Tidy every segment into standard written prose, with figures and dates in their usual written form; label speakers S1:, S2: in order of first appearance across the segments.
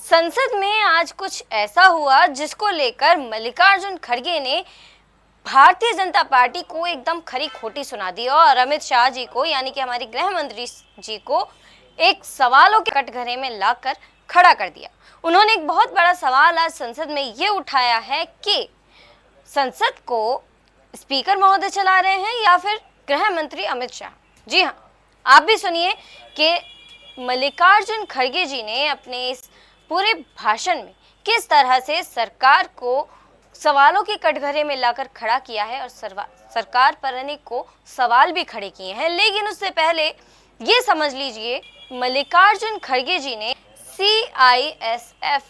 S1: संसद में आज कुछ ऐसा हुआ जिसको लेकर मल्लिकार्जुन खड़गे ने भारतीय जनता पार्टी को एकदम खरी खोटी सुना दी और अमित शाह जी को यानी कि हमारे गृह मंत्री जी को एक सवालों के कटघरे में लाकर खड़ा कर दिया। उन्होंने एक बहुत बड़ा सवाल आज संसद में ये उठाया है कि संसद को स्पीकर महोदय चला रहे हैं या फिर गृह मंत्री अमित शाह। जी हाँ, आप भी सुनिए कि मल्लिकार्जुन खड़गे जी ने अपने इस पूरे भाषण में किस तरह से सरकार को सवालों के कटघरे में लाकर खड़ा किया है और सरकार पर अनेकों सवाल भी खड़े किए हैं। लेकिन उससे पहले ये समझ लीजिए मल्लिकार्जुन खड़गे जी ने CISF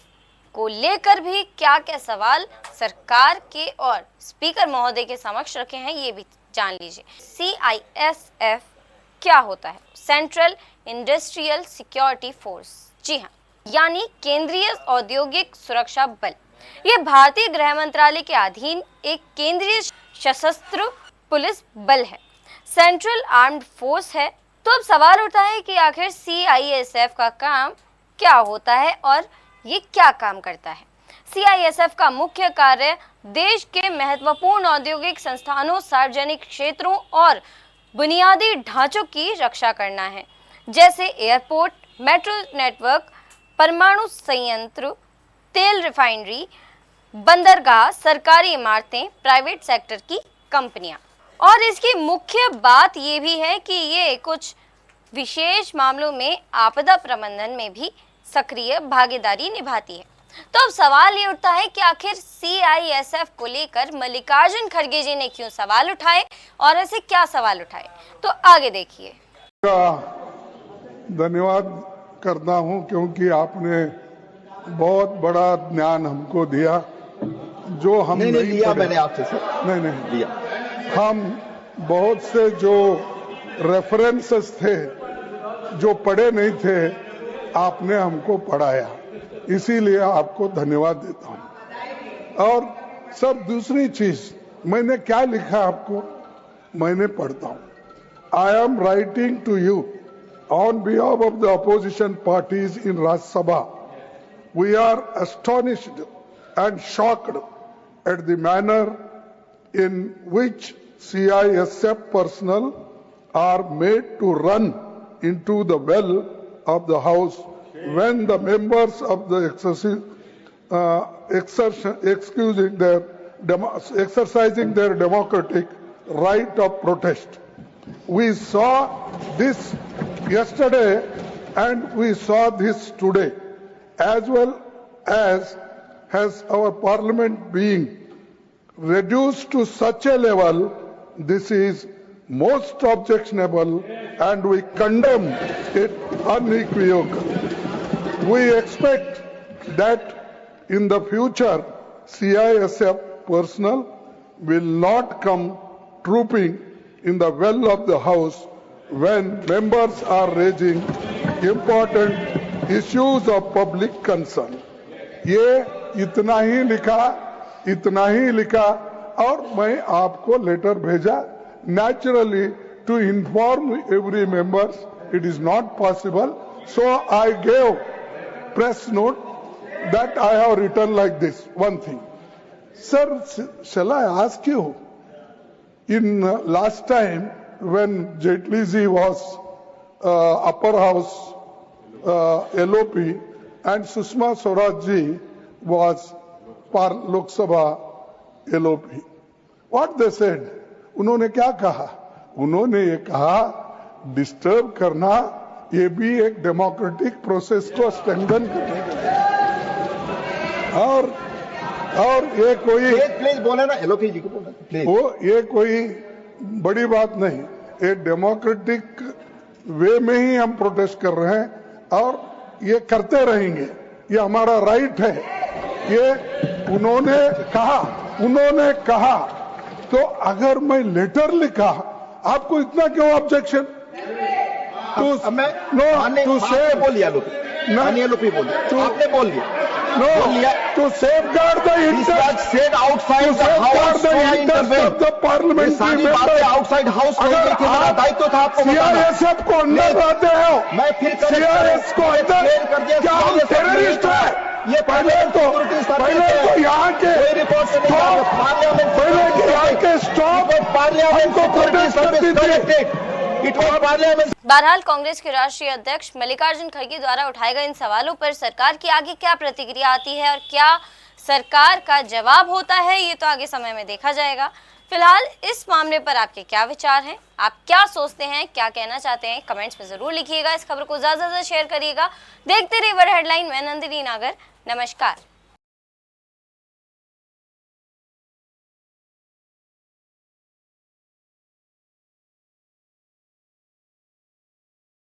S1: को लेकर भी क्या क्या सवाल सरकार के और स्पीकर महोदय के समक्ष रखे हैं, ये भी जान लीजिए। CISF क्या होता है? Central industrial security force. जी हाँ, यानी केंद्रीय औद्योगिक सुरक्षा बल। ये भारतीय गृह मंत्रालय के अधीन एक केंद्रीय सशस्त्र पुलिस बल है, सेंट्रल आर्म्ड फोर्स है। तो अब सवाल उठता है कि आखिर CISF का काम क्या होता है और ये क्या काम करता है। CISF का मुख्य कार्य देश के महत्वपूर्ण औद्योगिक संस्थानों, सार्वजनिक क्षेत्रों और बुनियादी ढांचों की रक्षा करना है, जैसे एयरपोर्ट, मेट्रो नेटवर्क, परमाणु संयंत्र, तेल रिफाइनरी, बंदरगाह, सरकारी इमारतें, प्राइवेट सेक्टर की कंपनियां। और इसकी मुख्य बात ये भी है कि ये कुछ विशेष मामलों में आपदा प्रबंधन में भी सक्रिय भागीदारी निभाती है। तो अब सवाल ये उठता है कि आखिर CISF को लेकर मल्लिकार्जुन खड़गे जी ने क्यों सवाल उठाए और ऐसे क्या सवाल उठाए, तो आगे देखिए।
S2: धन्यवाद करता हूं क्योंकि आपने बहुत बड़ा ज्ञान हमको दिया जो हम
S3: नहीं लिया। मैंने आपसे
S2: नहीं
S3: लिया।
S2: हम बहुत से जो रेफरेंसेस थे जो पढ़े नहीं थे आपने हमको पढ़ाया, इसीलिए आपको धन्यवाद देता हूं। और सर दूसरी चीज मैंने क्या लिखा आपको मैंने पढ़ता हूं। I am writing to you on behalf of the opposition parties in Rajya Sabha. We are astonished and shocked at the manner in which CISF personnel are made to run into the well of the House when the members of the exercising their democratic right of protest. We saw this yesterday and we saw this today, as well as has our parliament being reduced to such a level. This is most objectionable and we condemn it unequivocally. We expect that in the future CISF personnel will not come trooping in the well of the House when members are raising important issues of public concern. ये इतना ही लिखा और मैं आपको letter भेजा। Naturally, to inform every member, it is not possible. So I gave press note that I have written like this. One thing, sir, shall I ask you? In last time when Jaitley ji was upper house LOP and Sushma Swaraj ji was Lok Sabha LOP, what they said? उन्होंने क्या कहा? उन्होंने ये कहा disturb करना ये भी एक डेमोक्रेटिक प्रोसेस को स्ट्रेंथन करने के लिए। और ये कोई
S3: प्लीज बोले ना, LOP जी को बोले प्लीज।
S2: वो ये कोई बड़ी बात नहीं, एक डेमोक्रेटिक वे में ही हम प्रोटेस्ट कर रहे हैं और ये करते रहेंगे, ये हमारा राइट है। ये उन्होंने कहा तो अगर मैं लेटर लिखा आपको इतना क्यों ऑब्जेक्शन?
S3: टू से बोलिए LOP बोलिए, आपने बोल दिया।
S2: No, to safeguard the interest
S3: outside the house
S2: of the parliament.
S3: outside house दायित्व था आपको।
S2: CISF को अंदर लाते हो,
S3: मैं फिर
S2: CISF को अंदर क्या हम टेररिस्ट है?
S3: ये
S2: पहले तो यहाँ के पहले के यहाँ के स्टॉप हमको प्रोटेस्ट करती थी।
S1: बहरहाल कांग्रेस के राष्ट्रीय अध्यक्ष मल्लिकार्जुन खड़गे द्वारा उठाए गए इन सवालों पर सरकार की आगे क्या प्रतिक्रिया आती है और क्या सरकार का जवाब होता है, ये तो आगे समय में देखा जाएगा। फिलहाल इस मामले पर आपके क्या विचार हैं, आप क्या सोचते हैं, क्या कहना चाहते हैं, कमेंट्स में जरूर लिखिएगा। इस खबर को ज्यादा से ज्यादा शेयर करिएगा। देखते रहिए बड़ा हेडलाइन। मैं नंदिनी नागर, नमस्कार।